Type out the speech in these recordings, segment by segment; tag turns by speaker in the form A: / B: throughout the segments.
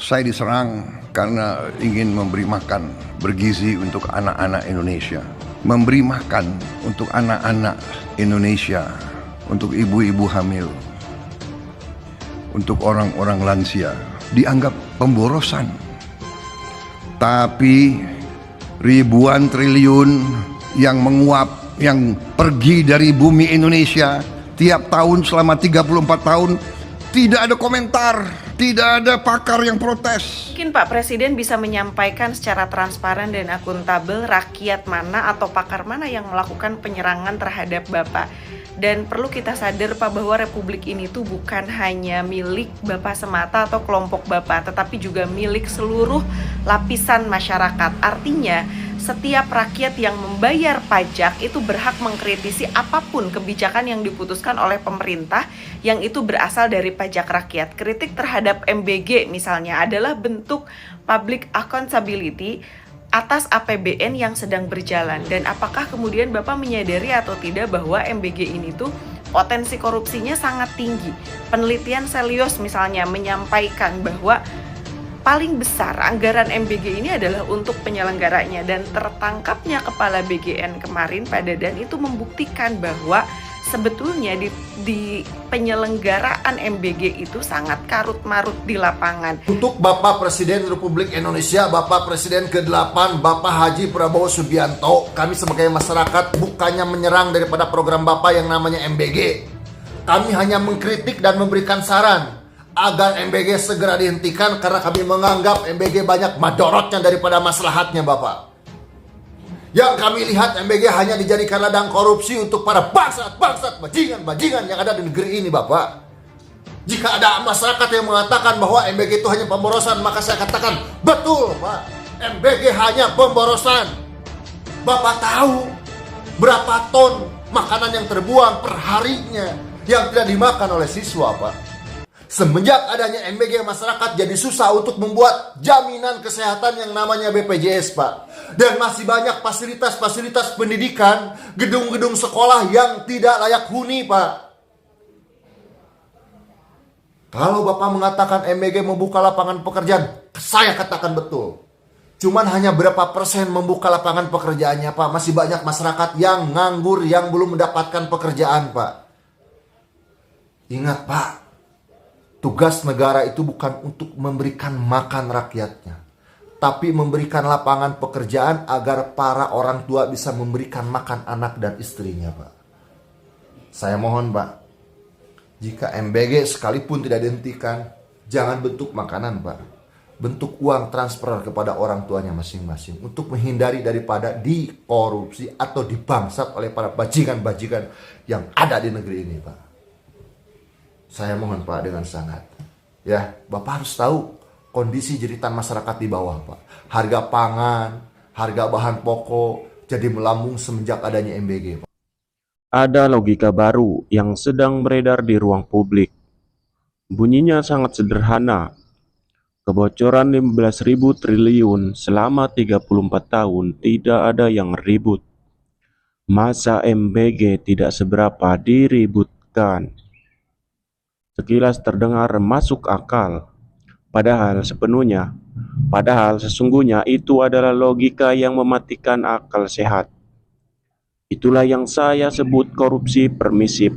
A: Saya diserang karena ingin memberi makan bergizi untuk anak-anak Indonesia. Memberi makan untuk anak-anak Indonesia, untuk ibu-ibu hamil, untuk orang-orang lansia, dianggap pemborosan. Tapi ribuan triliun yang menguap, yang pergi dari bumi Indonesia tiap tahun selama 34 tahun, tidak ada komentar, tidak ada pakar yang protes.
B: Mungkin Pak Presiden bisa menyampaikan secara transparan dan akuntabel rakyat mana atau pakar mana yang melakukan penyerangan terhadap Bapak. Dan perlu kita sadar Pak bahwa Republik ini tuh bukan hanya milik Bapak semata atau kelompok Bapak, tetapi juga milik seluruh lapisan masyarakat. Artinya setiap rakyat yang membayar pajak itu berhak mengkritisi apapun kebijakan yang diputuskan oleh pemerintah yang itu berasal dari pajak rakyat. Kritik terhadap MBG misalnya adalah bentuk public accountability atas APBN yang sedang berjalan. Dan apakah kemudian Bapak menyadari atau tidak bahwa MBG ini tuh potensi korupsinya sangat tinggi. Penelitian Selios misalnya menyampaikan bahwa paling besar anggaran MBG ini adalah untuk penyelenggaranya, dan tertangkapnya kepala BGN kemarin Pak Dadan itu membuktikan bahwa sebetulnya di penyelenggaraan MBG itu sangat karut-marut di lapangan.
C: Untuk Bapak Presiden Republik Indonesia, Bapak Presiden ke-8, Bapak Haji Prabowo Subianto, kami sebagai masyarakat bukannya menyerang daripada program Bapak yang namanya MBG. Kami hanya mengkritik dan memberikan saran agar MBG segera dihentikan karena kami menganggap MBG banyak madorotnya daripada maslahatnya Bapak. Yang kami lihat MBG hanya dijadikan ladang korupsi untuk para bangsat-bangsat, bajingan-bajingan yang ada di negeri ini Bapak. Jika ada masyarakat yang mengatakan bahwa MBG itu hanya pemborosan, maka saya katakan betul Pak, MBG hanya pemborosan. Bapak tahu berapa ton makanan yang terbuang per harinya yang tidak dimakan oleh siswa Pak. Semenjak adanya MBG, masyarakat jadi susah untuk membuat jaminan kesehatan yang namanya BPJS Pak. Dan masih banyak fasilitas-fasilitas pendidikan, gedung-gedung sekolah yang tidak layak huni Pak. Kalau Bapak mengatakan MBG membuka lapangan pekerjaan, saya katakan betul. Cuman hanya berapa persen membuka lapangan pekerjaannya Pak. Masih banyak masyarakat yang nganggur, yang belum mendapatkan pekerjaan Pak. Ingat Pak, tugas negara itu bukan untuk memberikan makan rakyatnya, tapi memberikan lapangan pekerjaan agar para orang tua bisa memberikan makan anak dan istrinya Pak. Saya mohon Pak, jika MBG sekalipun tidak dihentikan, jangan bentuk makanan Pak, bentuk uang transfer kepada orang tuanya masing-masing, untuk menghindari daripada dikorupsi atau dibangsat oleh para bajingan-bajingan yang ada di negeri ini Pak. Saya mohon Pak dengan sangat, ya Bapak harus tahu kondisi jeritan masyarakat di bawah Pak. Harga pangan, harga bahan pokok jadi melambung semenjak adanya MBG Pak.
D: Ada logika baru yang sedang beredar di ruang publik. Bunyinya sangat sederhana. Kebocoran 15.000 triliun selama 34 tahun tidak ada yang ribut. Masa MBG tidak seberapa diributkan? Sekilas terdengar masuk akal, padahal sesungguhnya itu adalah logika yang mematikan akal sehat. Itulah yang saya sebut korupsi permisif,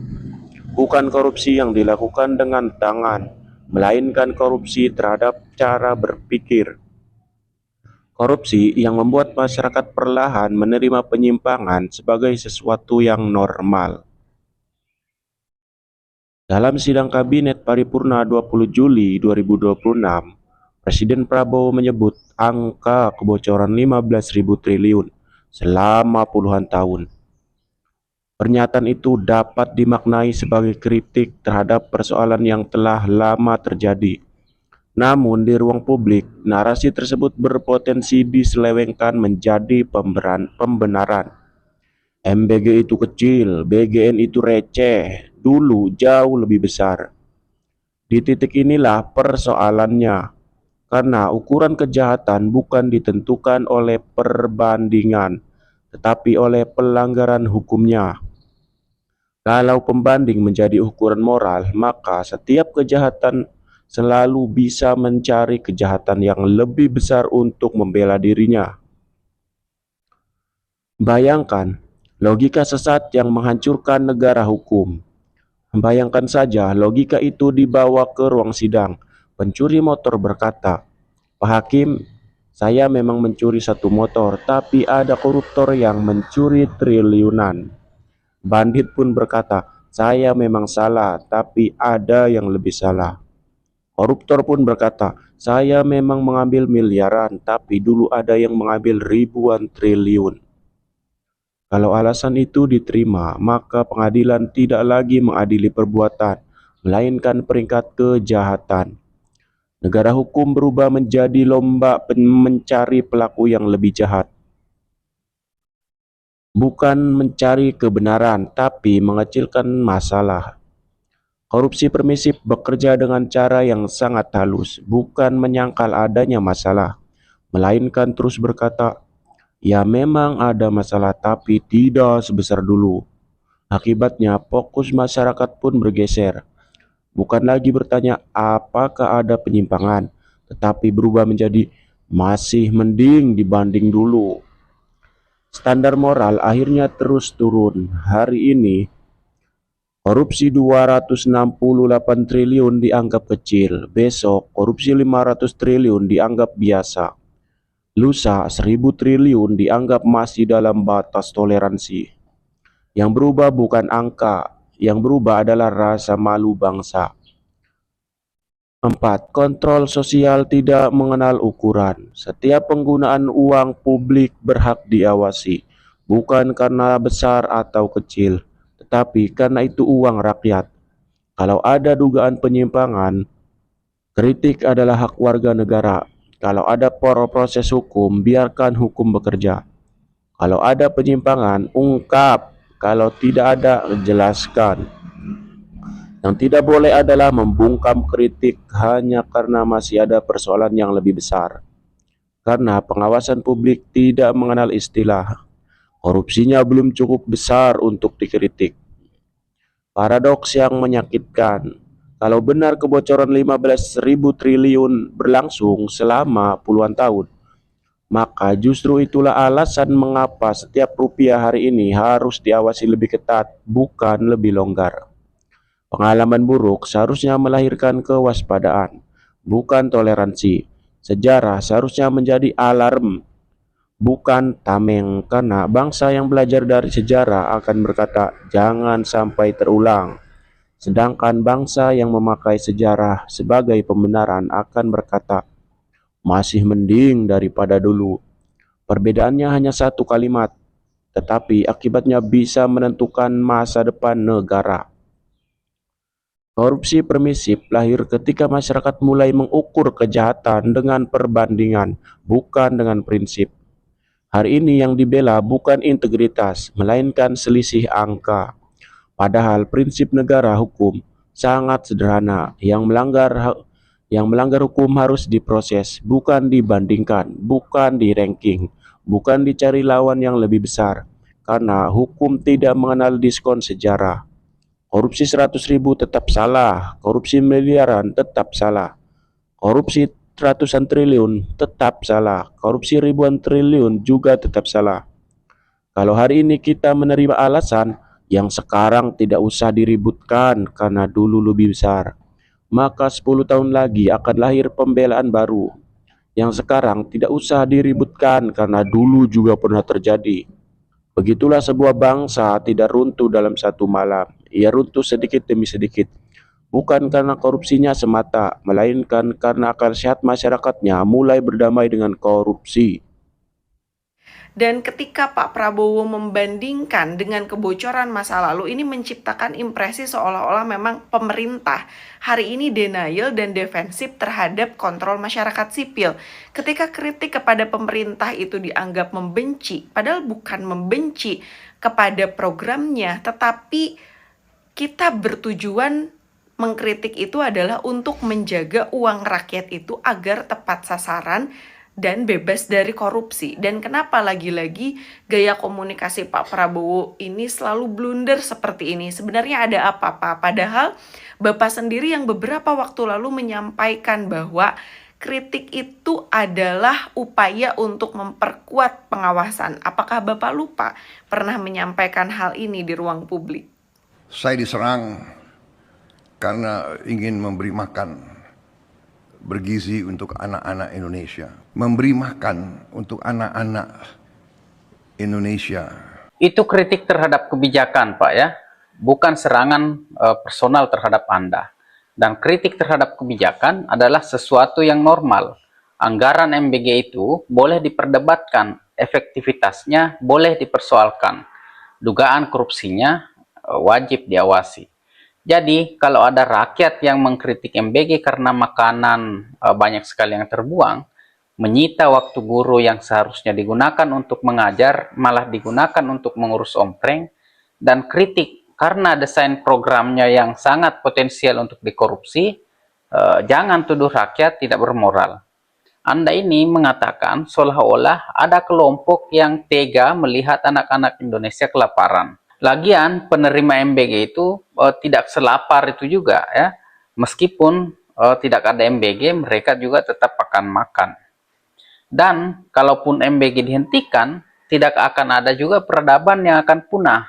D: bukan korupsi yang dilakukan dengan tangan, melainkan korupsi terhadap cara berpikir. Korupsi yang membuat masyarakat perlahan menerima penyimpangan sebagai sesuatu yang normal. Dalam sidang Kabinet Paripurna 20 Juli 2026, Presiden Prabowo menyebut angka kebocoran 15.000 triliun selama puluhan tahun. Pernyataan itu dapat dimaknai sebagai kritik terhadap persoalan yang telah lama terjadi. Namun di ruang publik, narasi tersebut berpotensi diselewengkan menjadi pembenaran. MBG itu kecil, BGN itu receh, dulu jauh lebih besar. Di titik inilah persoalannya, karena ukuran kejahatan bukan ditentukan oleh perbandingan, tetapi oleh pelanggaran hukumnya. Kalau pembanding menjadi ukuran moral, maka setiap kejahatan selalu bisa mencari kejahatan yang lebih besar untuk membela dirinya. Bayangkan logika sesat yang menghancurkan negara hukum. Bayangkan saja logika itu dibawa ke ruang sidang. Pencuri motor berkata, "Pak Hakim, saya memang mencuri satu motor, tapi ada koruptor yang mencuri triliunan." Bandit pun berkata, "Saya memang salah, tapi ada yang lebih salah." Koruptor pun berkata, "Saya memang mengambil miliaran, tapi dulu ada yang mengambil ribuan triliun." Kalau alasan itu diterima, maka pengadilan tidak lagi mengadili perbuatan, melainkan peringkat kejahatan. Negara hukum berubah menjadi lomba mencari pelaku yang lebih jahat. Bukan mencari kebenaran, tapi mengecilkan masalah. Korupsi permisif bekerja dengan cara yang sangat halus, bukan menyangkal adanya masalah, melainkan terus berkata, "Ya memang ada masalah, tapi tidak sebesar dulu." Akibatnya fokus masyarakat pun bergeser. Bukan lagi bertanya apakah ada penyimpangan, tetapi berubah menjadi masih mending dibanding dulu. Standar moral akhirnya terus turun. Hari ini, korupsi 268 triliun dianggap kecil. Besok, korupsi 500 triliun dianggap biasa. Lusa 1000 triliun dianggap masih dalam batas toleransi. Yang berubah bukan angka, yang berubah adalah rasa malu bangsa. 4. Kontrol sosial tidak mengenal ukuran. Setiap penggunaan uang publik berhak diawasi, bukan karena besar atau kecil, tetapi karena itu uang rakyat. Kalau ada dugaan penyimpangan, kritik adalah hak warga negara. Kalau ada proses hukum, biarkan hukum bekerja. Kalau ada penyimpangan, ungkap. Kalau tidak ada, jelaskan. Yang tidak boleh adalah membungkam kritik hanya karena masih ada persoalan yang lebih besar. Karena pengawasan publik tidak mengenal istilah. Korupsinya belum cukup besar untuk dikritik. Paradoks yang menyakitkan. Kalau benar kebocoran 15.000 triliun berlangsung selama puluhan tahun, maka justru itulah alasan mengapa setiap rupiah hari ini harus diawasi lebih ketat, bukan lebih longgar. Pengalaman buruk seharusnya melahirkan kewaspadaan, bukan toleransi. Sejarah seharusnya menjadi alarm, bukan tameng, karena bangsa yang belajar dari sejarah akan berkata, "Jangan sampai terulang." Sedangkan bangsa yang memakai sejarah sebagai pembenaran akan berkata, "Masih mending daripada dulu." Perbedaannya hanya satu kalimat, tetapi akibatnya bisa menentukan masa depan negara. Korupsi permisif lahir ketika masyarakat mulai mengukur kejahatan dengan perbandingan, bukan dengan prinsip. Hari ini yang dibela bukan integritas, melainkan selisih angka. Padahal prinsip negara hukum sangat sederhana. Yang melanggar hukum harus diproses, bukan dibandingkan, bukan di ranking, bukan dicari lawan yang lebih besar. Karena hukum tidak mengenal diskon sejarah. Korupsi 100.000 tetap salah, korupsi miliaran tetap salah, korupsi ratusan triliun tetap salah, korupsi ribuan triliun juga tetap salah. Kalau hari ini kita menerima alasan yang sekarang tidak usah diributkan karena dulu lebih besar, maka 10 tahun lagi akan lahir pembelaan baru yang sekarang tidak usah diributkan karena dulu juga pernah terjadi. Begitulah sebuah bangsa tidak runtuh dalam satu malam. Ia runtuh sedikit demi sedikit. Bukan karena korupsinya semata, melainkan karena akal sehat masyarakatnya mulai berdamai dengan korupsi.
B: Dan ketika Pak Prabowo membandingkan dengan kebocoran masa lalu, ini menciptakan impresi seolah-olah memang pemerintah hari ini denial dan defensif terhadap kontrol masyarakat sipil. Ketika kritik kepada pemerintah itu dianggap membenci, padahal bukan membenci kepada programnya, tetapi kita bertujuan mengkritik itu adalah untuk menjaga uang rakyat itu agar tepat sasaran dan bebas dari korupsi. Dan kenapa lagi-lagi gaya komunikasi Pak Prabowo ini selalu blunder seperti ini? Sebenarnya ada apa, Pak? Padahal Bapak sendiri yang beberapa waktu lalu menyampaikan bahwa kritik itu adalah upaya untuk memperkuat pengawasan. Apakah Bapak lupa pernah menyampaikan hal ini di ruang publik?
A: Saya diserang karena ingin memberi makan bergizi untuk anak-anak Indonesia. Memberi makan untuk anak-anak Indonesia.
E: Itu kritik terhadap kebijakan, Pak, ya. Bukan serangan personal terhadap Anda. Dan kritik terhadap kebijakan adalah sesuatu yang normal. Anggaran MBG itu boleh diperdebatkan, efektivitasnya boleh dipersoalkan. Dugaan korupsinya wajib diawasi. Jadi, kalau ada rakyat yang mengkritik MBG karena makanan banyak sekali yang terbuang, menyita waktu guru yang seharusnya digunakan untuk mengajar, malah digunakan untuk mengurus ompreng, dan kritik karena desain programnya yang sangat potensial untuk dikorupsi, jangan tuduh rakyat tidak bermoral. Anda ini mengatakan seolah-olah ada kelompok yang tega melihat anak-anak Indonesia kelaparan. Lagian penerima MBG itu tidak selapar itu juga, ya. Meskipun tidak ada MBG, mereka juga tetap akan makan. Dan kalaupun MBG dihentikan, tidak akan ada juga peradaban yang akan punah.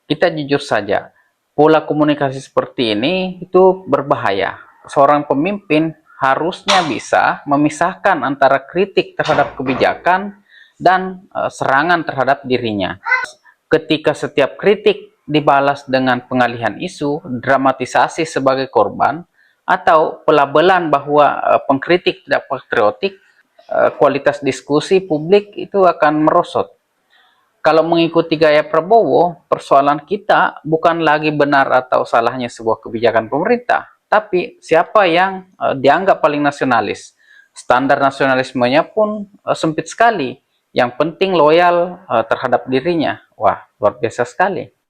E: Kita jujur saja, pola komunikasi seperti ini itu berbahaya. Seorang pemimpin harusnya bisa memisahkan antara kritik terhadap kebijakan dan serangan terhadap dirinya. Ketika setiap kritik dibalas dengan pengalihan isu, dramatisasi sebagai korban, atau pelabelan bahwa pengkritik tidak patriotik, kualitas diskusi publik itu akan merosot. Kalau mengikuti gaya Prabowo, persoalan kita bukan lagi benar atau salahnya sebuah kebijakan pemerintah, tapi siapa yang dianggap paling nasionalis. Standar nasionalismenya pun sempit sekali. Yang penting loyal terhadap dirinya. Wah, luar biasa sekali.